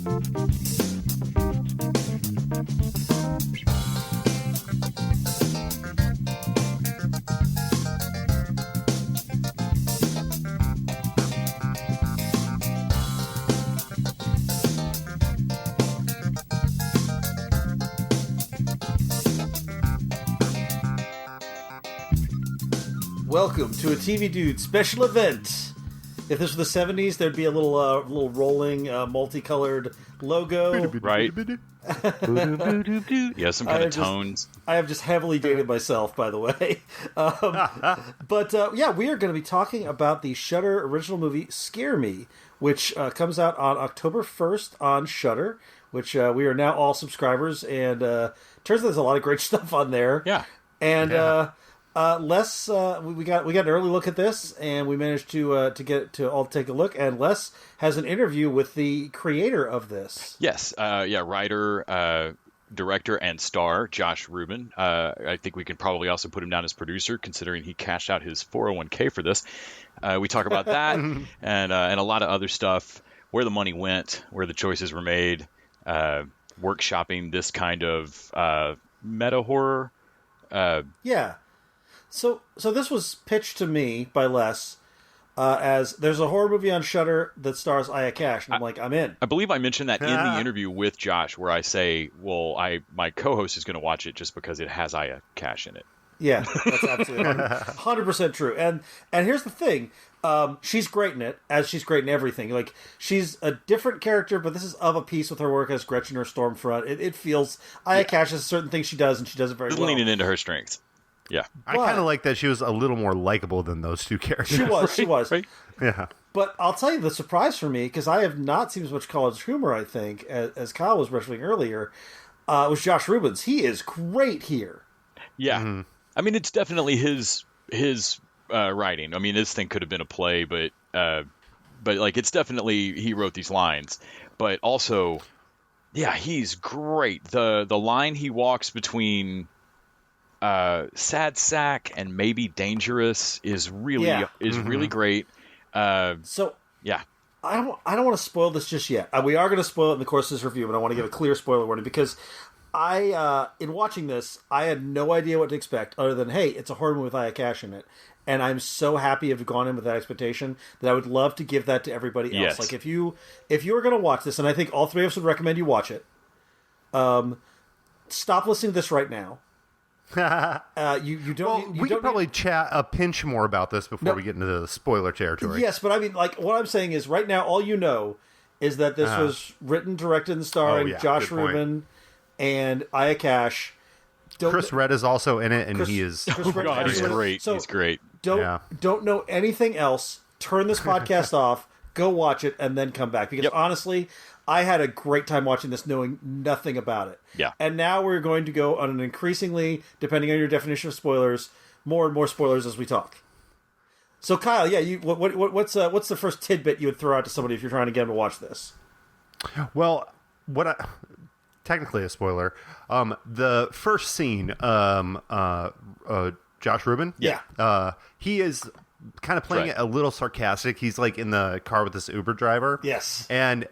Welcome to a TV Dude special event. If this was the 70s, there'd be a little rolling, multicolored logo. Right. Yeah, some kind of tones. I have just heavily dated myself, by the way. But we are going to be talking about the Shudder original movie, Scare Me, which comes out on October 1st on Shudder, which we are now all subscribers, and turns out there's a lot of great stuff on there. Yeah. And... Les, we got an early look at this, and we managed to all take a look. And Les has an interview with the creator of this. Yes, writer, director, and star Josh Rubin. I think we can probably also put him down as producer, considering he cashed out his 401k for this. We talk about that and a lot of other stuff, where the money went, where the choices were made, workshopping this kind of meta horror. Yeah. So this was pitched to me by Les as there's a horror movie on Shudder that stars Aya Cash, and I'm like, I'm in. I believe I mentioned that in the interview with Josh, where I say, well, my co-host is going to watch it just because it has Aya Cash in it. Yeah, that's absolutely 100% true. And here's the thing. She's great in it, as she's great in everything. Like, she's a different character, but this is of a piece with her work as Gretchen or Stormfront. It feels... Aya Cash has certain things she does, and she does it very well. Leaning into her strengths. Yeah. I kind of like that she was a little more likable than those two characters. She was. Right? Yeah. But I'll tell you the surprise for me, because I have not seen as much college humor, I think, as Kyle was referencing earlier, was Josh Rubin's. He is great here. Yeah. Mm-hmm. I mean, it's definitely his writing. I mean, this thing could have been a play, but like, it's definitely, he wrote these lines. But also, yeah, he's great. The line he walks between sad sack and maybe dangerous is really great. So yeah, I don't want to spoil this just yet. We are going to spoil it in the course of this review, but I want to give a clear spoiler warning, because in watching this, I had no idea what to expect other than, hey, it's a horror movie with Aya Cash in it. And I'm so happy to have gone in with that expectation that I would love to give that to everybody else. Yes. Like, if you were going to watch this, and I think all three of us would recommend you watch it, stop listening to this right now. We could probably chat a pinch more about this before we get into the spoiler territory. Yes, but I mean, like, what I'm saying is, right now, all you know is that this was written, directed, and starring Josh Rubin and Aya Cash. Chris Redd is also in it, and he is... God, he's great. So he's great. Don't know anything else. Turn this podcast off, go watch it, and then come back. Because honestly, I had a great time watching this knowing nothing about it. Yeah. And now we're going to go on an increasingly, depending on your definition of spoilers, more and more spoilers as we talk. So Kyle, what's the first tidbit you would throw out to somebody if you're trying to get them to watch this? Well, technically a spoiler. The first scene, Josh Rubin. Yeah. He is kind of playing it a little sarcastic. He's like in the car with this Uber driver. Yes. And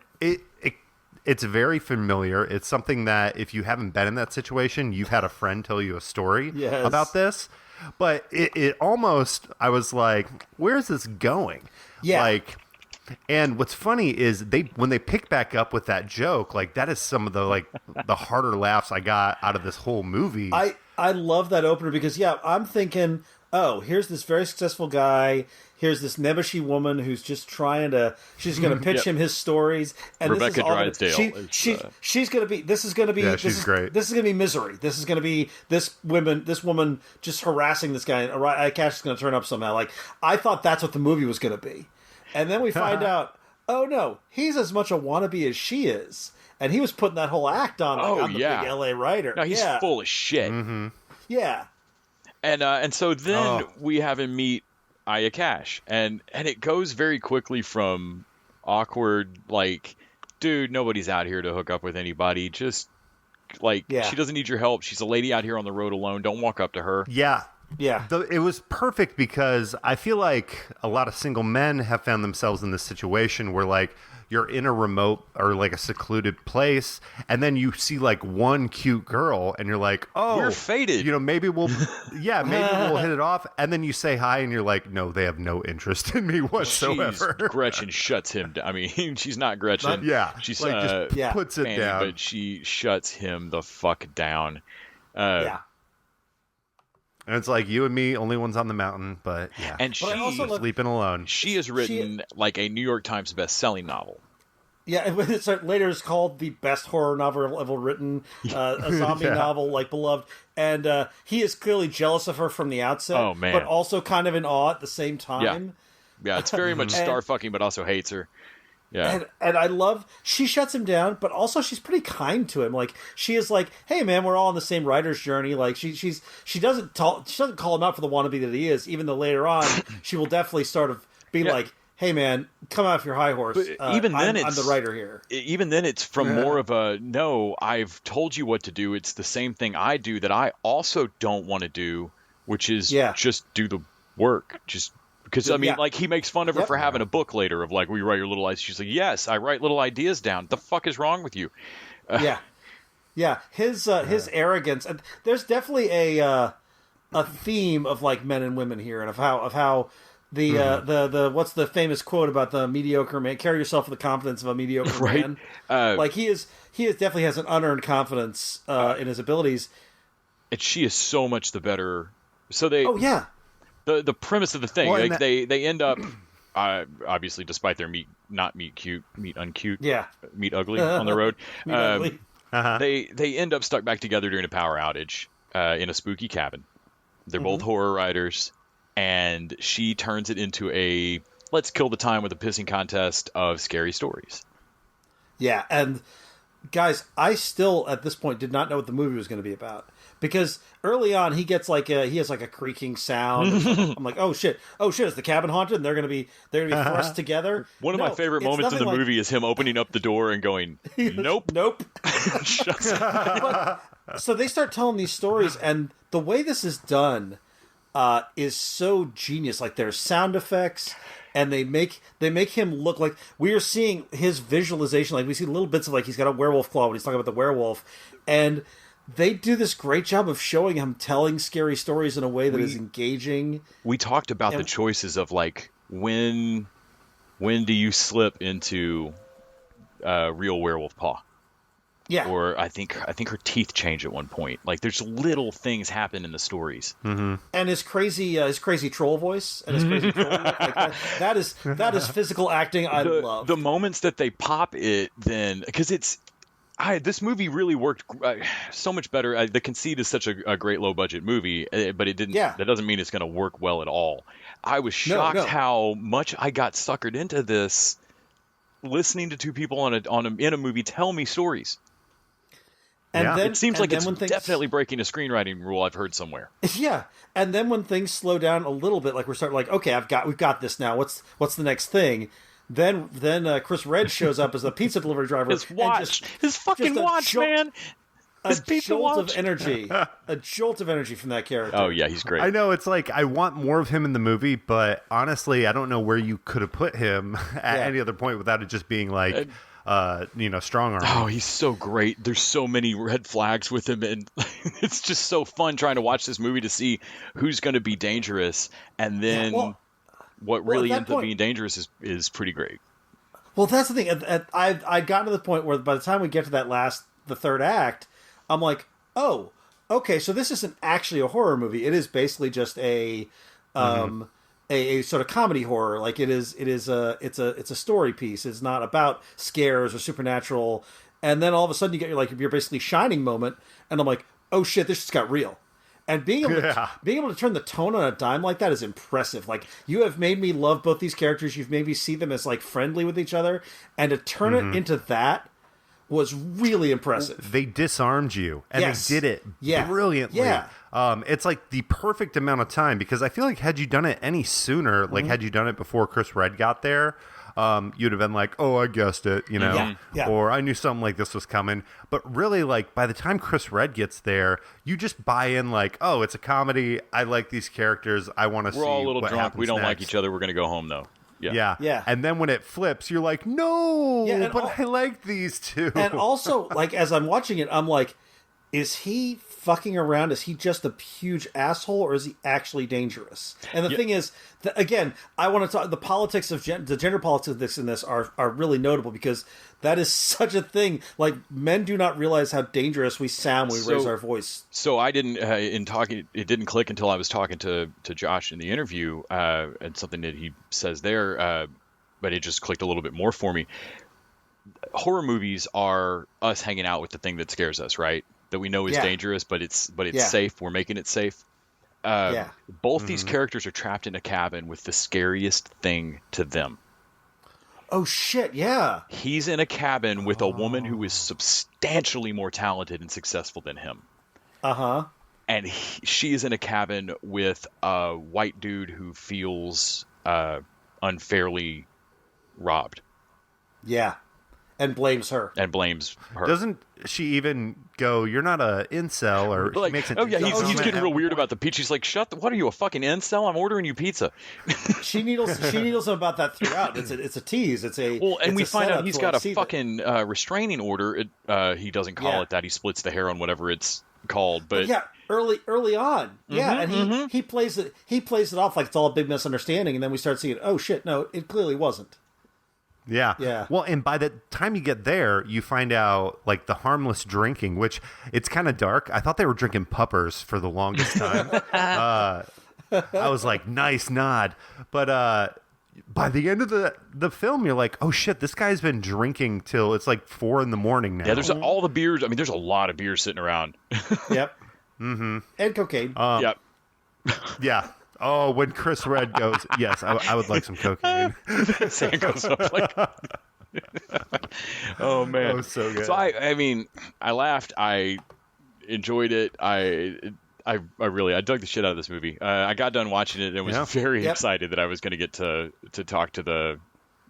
it's very familiar. It's something that if you haven't been in that situation, you've had a friend tell you a story about this. But it almost, I was like, where is this going? Yeah. Like, and what's funny is when they pick back up with that joke, like, that is some of the the harder laughs I got out of this whole movie. I love that opener because I'm thinking, oh, here's this very successful guy. Here's this nebbishy woman who's just she's going to pitch him his stories. And Rebecca Drysdale. She's going to be, she's great. This is going to be misery. This is going to be this woman just harassing this guy. And Cash is going to turn up somehow. Like, I thought that's what the movie was going to be. And then we find out, oh no, he's as much a wannabe as she is. And he was putting that whole act on, the big LA writer. No, he's full of shit. Mm-hmm. Yeah. And so then we have him meet Aya Cash. And it goes very quickly from awkward, like, dude, nobody's out here to hook up with anybody. Just, like, she doesn't need your help. She's a lady out here on the road alone. Don't walk up to her. Yeah. Yeah. It was perfect because I feel like a lot of single men have found themselves in this situation where, like, you're in a remote or like a secluded place, and then you see like one cute girl, and you're like, oh, we're fated. Maybe we'll hit it off. And then you say hi, and you're like, no, they have no interest in me whatsoever. Gretchen shuts him down. I mean, she's not Gretchen. She's like, just puts it down. But she shuts him the fuck down. And it's like, you and me, only ones on the mountain, but yeah. And she's sleeping alone. She has written like a New York Times best-selling novel. Yeah, it's later is called the best horror novel ever written, a zombie novel, like beloved. And he is clearly jealous of her from the outset, but also kind of in awe at the same time. Yeah, it's very much star-fucking, but also hates her. Yeah, and I love she shuts him down, but also she's pretty kind to him. Like she is like, "Hey, man, we're all on the same writer's journey." Like she doesn't call him out for the wannabe that he is, even though later on she will definitely sort of be like, "Hey, man, come off your high horse." But even then, I'm the writer here. Even then, it's from more of a no. I've told you what to do. It's the same thing I do that I also don't want to do, which is just do the work. Because, I mean, like, he makes fun of her for having a book later of, like, will you write your little ideas? She's like, yes, I write little ideas down. The fuck is wrong with you? His arrogance. And there's definitely a theme of, like, men and women here, and of how the what's the famous quote about the mediocre man? Carry yourself with the confidence of a mediocre man. Like, he definitely has an unearned confidence in his abilities. And she is so much the better. So they... Oh, yeah. The premise of the thing, they end up, obviously, despite their meet uncute, meet ugly on the road, they end up stuck back together during a power outage in a spooky cabin. They're both horror writers, and she turns it into a let's kill the time with a pissing contest of scary stories. Yeah, and guys, I still at this point did not know what the movie was going to be about. Because early on, he has like a creaking sound. I'm like, oh shit, is the cabin haunted? And they're gonna be thrust together. One of my favorite moments in the movie is him opening up the door and going, nope. So they start telling these stories, and the way this is done is so genius. Like there's sound effects, and they make him look like we are seeing his visualization. Like we see little bits of like he's got a werewolf claw when he's talking about the werewolf, and they do this great job of showing him telling scary stories in a way that is engaging. We talked about the choices of like when do you slip into real werewolf paw? Yeah. Or I think her teeth change at one point. Like there's little things happen in the stories. Mm-hmm. And his crazy troll voice and his crazy troll voice, like that is physical acting. I love the moments that they pop it. Then because this movie really worked so much better. The Conceit is such a great low-budget movie, but it didn't. Yeah. That doesn't mean it's going to work well at all. I was shocked how much I got suckered into this, listening to two people in a movie tell me stories. And then, it seems like it's definitely breaking a screenwriting rule I've heard somewhere. Yeah, and then when things slow down a little bit, like we're starting, like, okay, we've got this now. What's the next thing? Then Chris Redd shows up as a pizza delivery driver. His watch, his fucking watch, man. His pizza watch. A jolt of energy from that character. Oh yeah, he's great. I know, it's like I want more of him in the movie, but honestly, I don't know where you could have put him at any other point without it just being like, strong arm. Oh, he's so great. There's so many red flags with him, and it's just so fun trying to watch this movie to see who's going to be dangerous, and then. What really ends up being dangerous is pretty great. Well, that's the thing. I'd gotten to the point where by the time we get to the third act, I'm like, oh, okay, so this isn't actually a horror movie. It is basically just a sort of comedy horror. Like it's a story piece. It's not about scares or supernatural. And then all of a sudden you get your basically Shining moment, and I'm like, oh shit, this just got real. And being able to turn the tone on a dime like that is impressive. Like, you have made me love both these characters. You've made me see them as like friendly with each other, and to turn it into that was really impressive. They disarmed you, and they did it brilliantly. Yeah. It's like the perfect amount of time, because I feel like had you done it any sooner, like had you done it before Chris Redd got there, you'd have been like, oh, I guessed it, or I knew something like this was coming. But really, like, by the time Chris Redd gets there, you just buy in, like, oh, it's a comedy. I like these characters. I want to see what happens. We're all a little drunk. We don't next. like each other. We're going to go home, though. Yeah. And then when it flips, you're like, no, but I like these two. And also, like, as I'm watching it, I'm like, is he fucking around? Is he just a huge asshole, or is he actually dangerous? And the thing is, again, I want to talk, the politics of the gender politics in this are really notable, because that is such a thing. Like, men do not realize how dangerous we sound when we raise our voice. So I didn't, it didn't click until I was talking to Josh in the interview, and something that he says there, but it just clicked a little bit more for me. Horror movies are us hanging out with the thing that scares us, right? That we know is dangerous, but it's safe. We're making it safe. Both these characters are trapped in a cabin with the scariest thing to them. Oh shit! Yeah, he's in a cabin with a woman who is substantially more talented and successful than him. And she is in a cabin with a white dude who feels unfairly robbed. Yeah. And blames her. Doesn't she even go, "You're not a incel," or like, makes it? Oh yeah, he's getting real weird about the pizza. She's like, what are you, a fucking incel? I'm ordering you pizza. She needles him about that throughout. It's a tease. And we find out he's got a fucking restraining order. He doesn't call it that. He splits the hair on whatever it's called. But yeah, early on, and he plays it off like it's all a big misunderstanding, and then we start seeing, oh shit, no, it clearly wasn't. Yeah. Well, and by the time you get there, you find out, like, the harmless drinking, which it's kind of dark. I thought they were drinking puppers for the longest time. I was like, nice nod. But by the end of the film, you're like, oh shit, this guy's been drinking till it's like 4 a.m. now. Yeah, there's all the beers. I mean, there's a lot of beers sitting around. Yep. Mm-hmm. And cocaine. Yep. Yeah. Oh, when Chris Red goes, yes, I would like some cocaine. Sam goes up like, oh man, that was so good. So I mean, I laughed. I enjoyed it. I dug the shit out of this movie. I got done watching it and was very excited that I was going to get to talk to the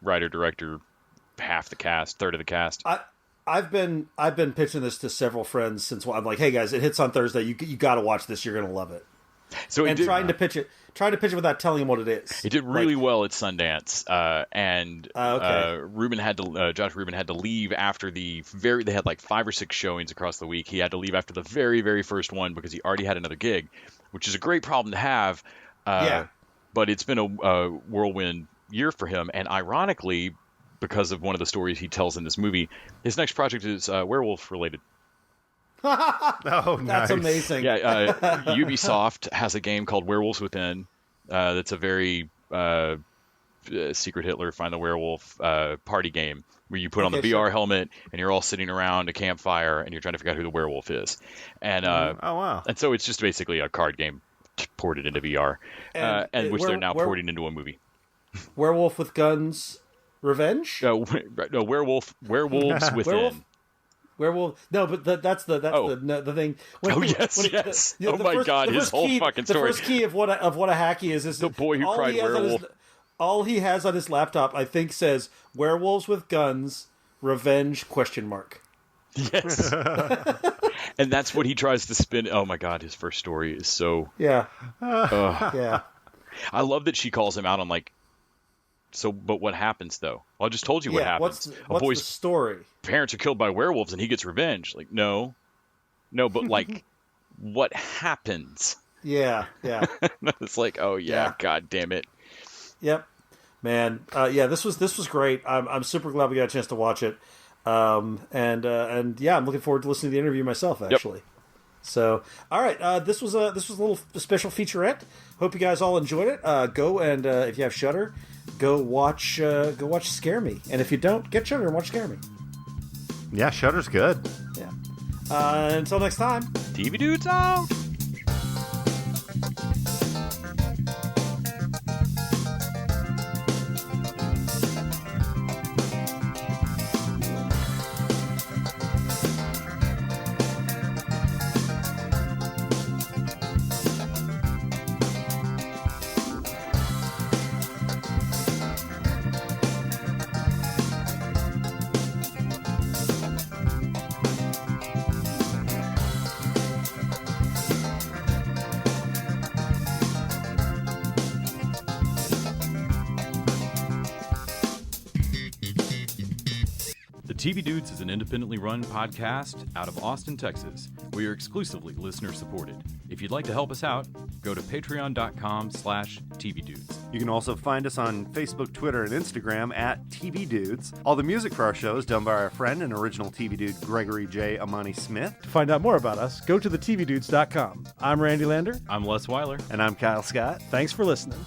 writer, director, half the cast, third of the cast. I've been pitching this to several friends since I'm like, hey guys, it hits on Thursday. You got to watch this. You're going to love it. So trying to pitch it without telling him what it is. It did really well at Sundance, and Josh Rubin had to leave after they had like 5 or 6 showings across the week. He had to leave after the very, very first one because he already had another gig, which is a great problem to have. But it's been a whirlwind year for him, and ironically, because of one of the stories he tells in this movie, his next project is werewolf related. Oh, nice. That's amazing. Yeah, Ubisoft has a game called Werewolves Within. That's a very Secret Hitler, Find the Werewolf party game where you put on the VR helmet and you're all sitting around a campfire and you're trying to figure out who the werewolf is. And oh wow! And so it's just basically a card game ported into VR, and which they're now porting into a movie. Werewolf with Guns, Revenge? No, Werewolves Within. Werewolf. No, but that's the thing. Yes. Oh my God, his whole fucking story. The first key of what a hacky is the boy who cried werewolf. All he has on his laptop, I think, says "Werewolves with Guns, Revenge?" ? Yes. And that's what he tries to spin. Oh my God, his first story is so. Yeah. Yeah. I love that she calls him out on like. So, but what happens though? Well, I just told you what happens. What's the story? Parents are killed by werewolves, and he gets revenge. Like, no, but like, what happens? Yeah. It's like, oh yeah, God damn it. Yep, man. This was great. I'm super glad we got a chance to watch it. And I'm looking forward to listening to the interview myself. Actually. Yep. So, all right, this was a little special featurette. Hope you guys all enjoyed it. Go and if you have Shudder, go watch Scare Me. And if you don't, get Shudder and watch Scare Me. Yeah, Shudder's good. Yeah. Until next time. TV Dudes out. TV Dudes is an independently run podcast out of Austin, Texas. We are exclusively listener-supported. If you'd like to help us out, go to patreon.com/tvdudes. You can also find us on Facebook, Twitter, and Instagram at TV Dudes. All the music for our show is done by our friend and original TV Dude, Gregory J. Amani Smith. To find out more about us, go to thetvdudes.com. I'm Randy Lander. I'm Les Weiler. And I'm Kyle Scott. Thanks for listening.